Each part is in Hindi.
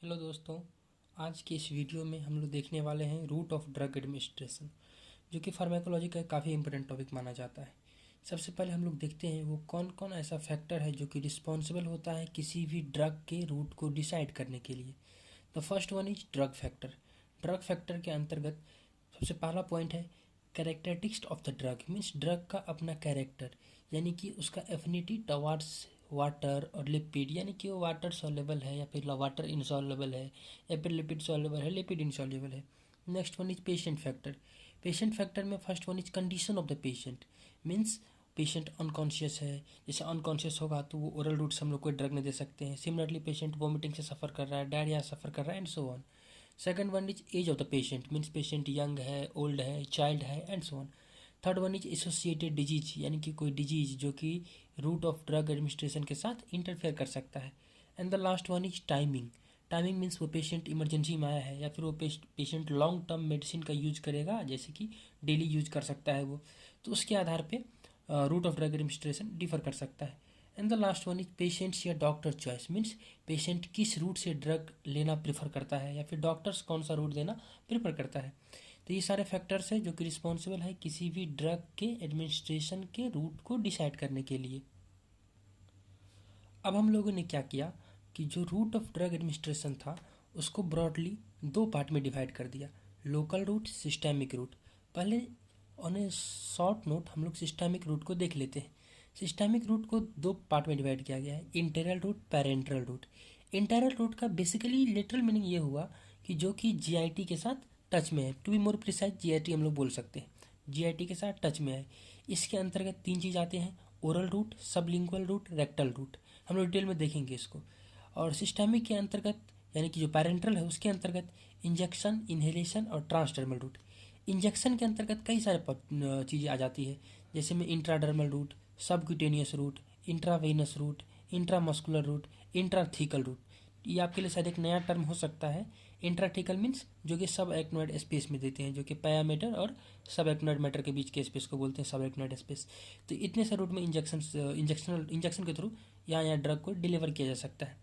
हेलो दोस्तों। आज की इस वीडियो में हम लोग देखने वाले हैं रूट ऑफ ड्रग एडमिनिस्ट्रेशन, जो कि फार्माकोलॉजी का काफ़ी इंपॉर्टेंट टॉपिक माना जाता है। सबसे पहले हम लोग देखते हैं वो कौन कौन ऐसा फैक्टर है जो कि रिस्पॉन्सिबल होता है किसी भी ड्रग के रूट को डिसाइड करने के लिए। The first one is drug factor. Drug factor के अंतर्गत सबसे पहला पॉइंट है characteristics of the drug, means drug का अपना कैरेक्टर, यानी कि उसका एफिनिटी टवार्ड्स वाटर और लिपिड, यानी कि वो वाटर सॉल्युबल है या फिर वाटर इनसॉल्युबल है या फिर लिपिड सॉल्युबल है, लिपिड इनसॉल्युबल है। Next one is patient factor. Patient factor में first one is condition of the patient, means patient unconscious है। जैसे अनकॉन्शियस होगा तो वो ओरल रूट से हम लोग कोई ड्रग नहीं दे सकते हैं। सिमिलरली पेशेंट वोमिटिंग से सफ़र कर रहा है, डायरिया सफ़र कर रहा है, and so on. Second one is age of the patient, means patient young है, ओल्ड है, चाइल्ड है, and so on. Third one is associated disease, यानी कि कोई डिजीज जो कि रूट ऑफ ड्रग एडमिनिस्ट्रेशन के साथ इंटरफेयर कर सकता है। And the last one is timing. Timing means वो पेशेंट इमरजेंसी में आया है या फिर वो पेशेंट लॉन्ग टर्म मेडिसिन का यूज करेगा, जैसे कि डेली यूज कर सकता है वो, तो उसके आधार पे route of drug administration differ कर सकता है। And the last one is patients या डॉक्टर चॉइस, मीन्स पेशेंट किस रूट से ड्रग लेना प्रेफर करता है या फिर डॉक्टर्स कौन सा रूट देना प्रेफर करता है। तो ये सारे फैक्टर्स हैं जो कि रिस्पॉन्सिबल है किसी भी ड्रग के एडमिनिस्ट्रेशन के रूट को डिसाइड करने के लिए। अब हम लोगों ने क्या किया कि जो रूट ऑफ ड्रग एडमिनिस्ट्रेशन था उसको ब्रॉडली दो पार्ट में डिवाइड कर दिया, लोकल रूट, सिस्टेमिक रूट। पहले ऑन ए शॉर्ट नोट हम लोग सिस्टेमिक रूट को देख लेते हैं। सिस्टेमिक रूट को दो पार्ट में डिवाइड किया गया है, इंटेरल रूट, पैरेंटरल रूट। इंटेरल रूट का बेसिकली लिटरल मीनिंग ये हुआ कि जो कि जीआईटी के साथ टच में है, to be more precise GIT हम लोग बोल सकते हैं, जीआईटी के साथ टच में है। इसके अंतर्गत तीन चीज़ आते हैं, oral route, sublingual route, rectal route. हम लोग डिटेल में देखेंगे इसको। और सिस्टेमिक के अंतर्गत यानी कि जो पैरेंटल है उसके अंतर्गत इंजेक्शन, इन्हेलेशन और ट्रांसडर्मल रूट। इंजेक्शन के अंतर्गत कई सारे चीज़ें आ जाती है, जैसे में intradermal route, subcutaneous route, intravenous route, intramuscular route, intrathecal route. ये आपके लिए शायद एक नया टर्म हो सकता है। इंट्राथीकल मीन्स जो कि सब एक्नोइड स्पेस में देते हैं, जो कि पैरामीटर और सब एक्नोइड मैटर के बीच के स्पेस को बोलते हैं सब एक्नोइड स्पेस। तो इतने सारे रूट में इंजेक्शन के थ्रू यहाँ ड्रग को डिलीवर किया जा सकता है।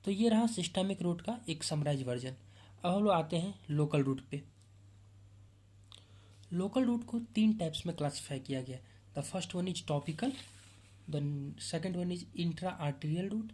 तो ये रहा सिस्टेमिक रूट का एक समराइज वर्जन। अब हम लोग आते हैं लोकल रूट पे। लोकल रूट को तीन टाइप्स में क्लासिफाई किया गया। The first one is topical, the second one is intra arterial route,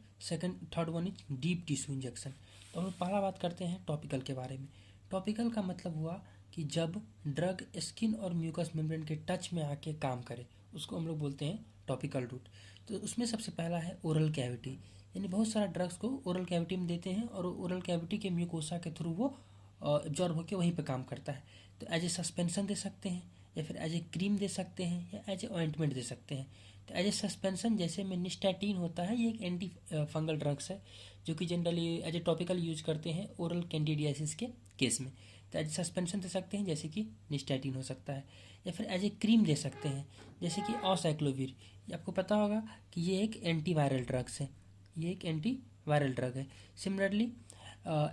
third one is deep tissue injection. तो हम लोग पहला बात करते हैं टॉपिकल के बारे में। टॉपिकल का मतलब हुआ कि जब ड्रग स्किन और म्यूकस मेम्ब्रेन के टच में आके काम करे, उसको हम लोग बोलते हैं टॉपिकल रूट। तो उसमें सबसे पहला है ओरल कैविटी, यानी बहुत सारा ड्रग्स को ओरल कैविटी में देते हैं और ओरल कैविटी के म्यूकोसा के थ्रू वो एब्जॉर्ब होकर वहीं पे काम करता है। तो एज ए सस्पेंशन दे सकते हैं या फिर एज ए क्रीम दे सकते हैं या एज ए ऑइंटमेंट दे सकते हैं। तो एज ए सस्पेंशन जैसे में निस्टैटिन होता है, ये एक एंटी फंगल ड्रग्स है जो कि generally as a topical use करते हैं ओरल कैंडिडियासिस के केस में। तो एज ए सस्पेंशन दे सकते हैं जैसे कि निस्टैटिन हो सकता है, या फिर एज ए क्रीम दे सकते हैं जैसे कि ऑसाइक्लोविर। आपको पता होगा कि ये एक एंटी वायरल ड्रग्स है, ये एक एंटी वायरल ड्रग है। सिमिलरली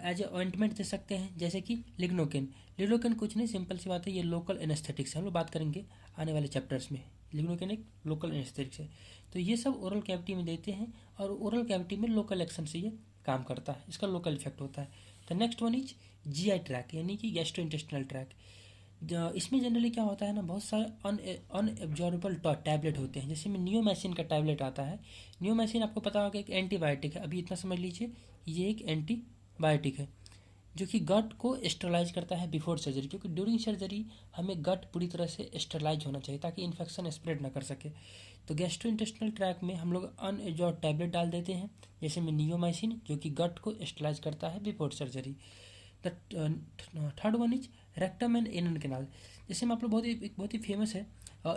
एज ए ऑइंटमेंट दे सकते हैं जैसे कि लिग्नोकेन। लिग्नोकेन कुछ नहीं, सिंपल सी बात है, ये लोकल एनेस्थेटिक्स है, हम लोग बात करेंगे आने वाले चैप्टर्स में। लिग्नोकेन एक लोकल एनेस्थेटिक्स है। तो ये सब ओरल कैविटी में देते हैं और ओरल कैविटी में लोकल एक्शन से ये काम करता है, इसका लोकल इफेक्ट होता है। तो next one is GI tract, यानी कि गैस्ट्रोइंटेस्टिनल ट्रैक। इसमें जनरली क्या होता है ना, बहुत सारे अनएब्जॉर्बल टैबलेट होते हैं, जैसे में नियोमैसिन का टैबलेट आता है। नियोमैसिन आपको पता होगा एक एंटीबायोटिक है, अभी इतना समझ लीजिए ये एक एंटीबायोटिक है जो कि गट को स्टरलाइज करता है बिफोर सर्जरी, क्योंकि ड्यूरिंग सर्जरी हमें गट पूरी तरह से स्टरलाइज होना चाहिए ताकि इन्फेक्शन स्प्रेड ना कर सके। तो गैस्ट्रोइंटेस्टिनल ट्रैक में हम लोग अनएब्जॉर्ब टैबलेट डाल देते हैं, जैसे में नियोमाइसिन जो कि गट को स्टरलाइज करता है before surgery. The third one is rectum and anal canal. जैसे में आप लोग बहुत ही फेमस है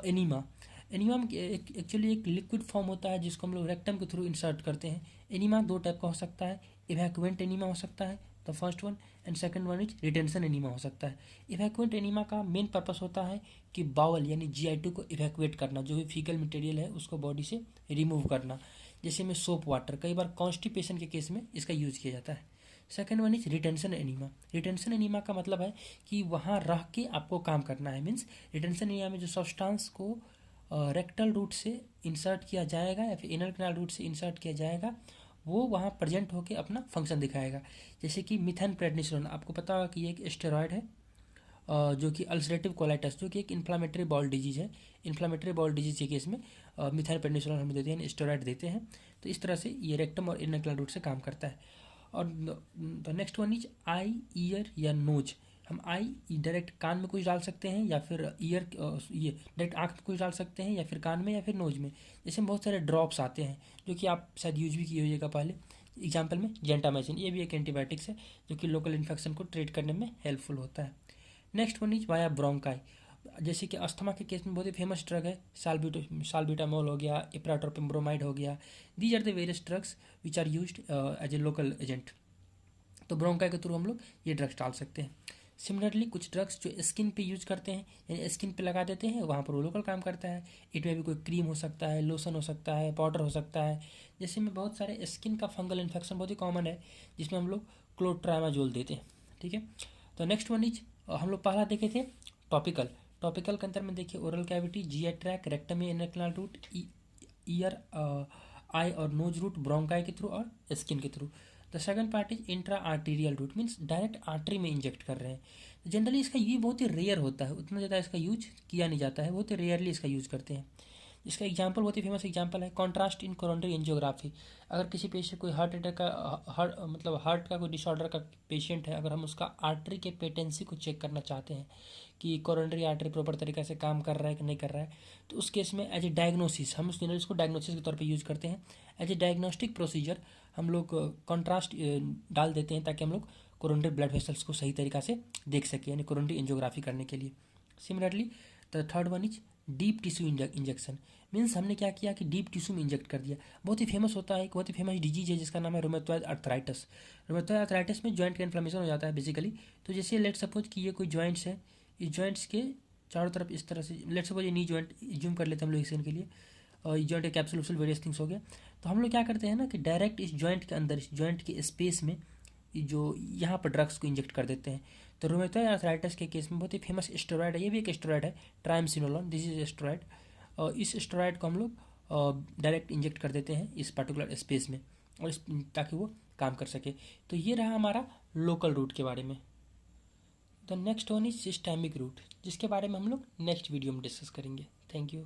एनीमा। एनीमा में एक्चुअली एक लिक्विड फॉर्म होता है जिसको हम लोग रेक्टम के थ्रू इंसर्ट करते हैं। एनीमा दो टाइप का हो सकता है, इवैक्यूएंट एनीमा हो सकता है the first one, and second one is retention enema हो सकता है। इवैक्यूएंट एनीमा का मेन पर्पस होता है कि बावल यानी जीआई2 को इवैक्यूएट करना, जो भी फीकल मटेरियल है उसको बॉडी से रिमूव करना, जैसे में सोप वाटर। कई बार कॉन्स्टिपेशन के केस में इसका यूज किया जाता है। Second one is retention enema. Retention enema का मतलब है कि वहाँ रह के आपको काम करना है, मीन्स रिटेंशन एनीमा में जो सब्सटेंस को रेक्टल रूट से इंसर्ट किया जाएगा या फिर एनल कैनाल रूट से इंसर्ट किया जाएगा, वो वहाँ प्रेजेंट होकर अपना फंक्शन दिखाएगा। जैसे कि मीथेनप्रेडनिसोलोन, आपको पता होगा कि ये एक स्टेरॉयड है जो कि अल्सरेटिव कोलाइटिस, जो कि एक इन्फ्लामेटरी बॉल डिजीज है। इन्फ्लामेटरी बॉल डिजीज के केस में मीथेनप्रेडनिसोलोन हम देते हैं, स्टेरॉयड देते हैं। तो इस तरह से ये रेक्टम और इनर रूट से काम करता है। और the next one is I, year या नोज। हम आई डायरेक्ट कान में कुछ डाल सकते हैं, या फिर ईयर ये डायरेक्ट आँख में कुछ डाल सकते हैं, या फिर कान में या फिर नोज में। जैसे बहुत सारे ड्रॉप्स आते हैं जो कि आप शायद यूज भी किए होइएगा पहले। एग्जाम्पल में जेंटामाइसिन, ये भी एक एंटीबायोटिक्स है जो कि लोकल इन्फेक्शन को ट्रीट करने में हेल्पफुल होता है। Next one is via bronchi. जैसे कि अस्थमा के केस में बहुत ही फेमस ड्रग है साल्बिटामोल हो गया, इप्राट्रोपिन ब्रोमाइड हो गया। These are the various drugs which are used as a local agent. तो ब्रोंकाई के थ्रू हम लोग ये ड्रग्स डाल सकते हैं। सिमिलरली कुछ ड्रग्स जो स्किन पे यूज करते हैं, यानी स्किन पे लगा देते हैं, वहाँ पर वो लोकल काम करता है। इट में भी कोई क्रीम हो सकता है, लोशन हो सकता है, पाउडर हो सकता है। जैसे में बहुत सारे स्किन का फंगल इन्फेक्शन बहुत ही कॉमन है, जिसमें हम लोग क्लोट्रामाजोल देते हैं। ठीक है। तो नेक्स्ट वन इज हम लोग पहला देखे थे टॉपिकल। टॉपिकल के अंदर में देखिए ओरल कैविटी, जीआई ट्रैक, रेक्टमी, inner canal route, ear, eye और नोज रूट, ब्रोंकाई के थ्रू और स्किन के through. The second part is intra arterial route, means direct artery में इंजेक्ट कर रहे हैं। जनरली इसका ये बहुत ही रेयर होता है, उतना ज़्यादा इसका यूज किया नहीं जाता है, बहुत ही रेयरली इसका यूज़ करते हैं। इसका एग्जांपल बहुत ही फेमस एग्जांपल है कॉन्ट्रास्ट इन कोरोनरी एंजियोग्राफी। अगर किसी पेशेंट कोई हार्ट अटैक का मतलब हार्ट का कोई डिसऑर्डर का पेशेंट है, अगर हम उसका आर्टरी के पेटेंसी को चेक करना चाहते हैं कि कोरोनरी आर्टरी प्रॉपर तरीके से काम कर रहा है कि नहीं कर रहा है, तो उस केस में एज ए डायग्नोसिस हम इसको डायग्नोसिस के तौर पे यूज़ करते हैं। एज ए डायग्नोस्टिक प्रोसीजर हम लोग कॉन्ट्रास्ट डाल देते हैं ताकि हम लोग कोरोनरी ब्लड वेसल्स को सही तरीक़ा से देख सकें, यानी कोरोनरी एंजियोग्राफी करने के लिए। Similarly the third one is deep tissue injection. Means हमने क्या किया कि डीप टिश्यू में इंजेक्ट कर दिया। बहुत ही फेमस होता है, एक बहुत ही फेमस डिजीज है जिसका नाम है रोमेटॉइड अर्थराइटिस। रोमेटॉइड अर्थराइटिस में जॉइंट का इन्फ्लेमेशन हो जाता है बेसिकली। तो जैसे लेट सपोज कि ये कोई जॉइंट्स है, इस जॉइंट्स के चारों तरफ इस तरह से, लेट सपोज ये नी जॉइंट जूम कर लेते हैं हम लोग एक सेकंड के लिए, और ये जॉइंट कैप्सूल वैप्सूल वेरियस थिंग्स हो गया। तो हम लोग क्या करते हैं ना कि डायरेक्ट इस जॉइंट के अंदर, इस जॉइंट के स्पेस में जो यहाँ पर ड्रग्स को इंजेक्ट कर देते हैं। तो रोमेटॉइड अर्थराइटिस के केस में बहुत ही फेमस स्टेरॉयड है, ये भी एक स्टेरॉयड है, ट्राइमसिनोलॉन, दिस इज स्टेरॉयड। और इस स्टेरॉयड को हम लोग डायरेक्ट इंजेक्ट कर देते हैं इस पर्टिकुलर स्पेस में, और ताकि वो काम कर सके। तो ये रहा हमारा लोकल रूट के बारे में। The next one is systemic route, जिसके बारे में हम लोग नेक्स्ट वीडियो में डिस्कस करेंगे। Thank you.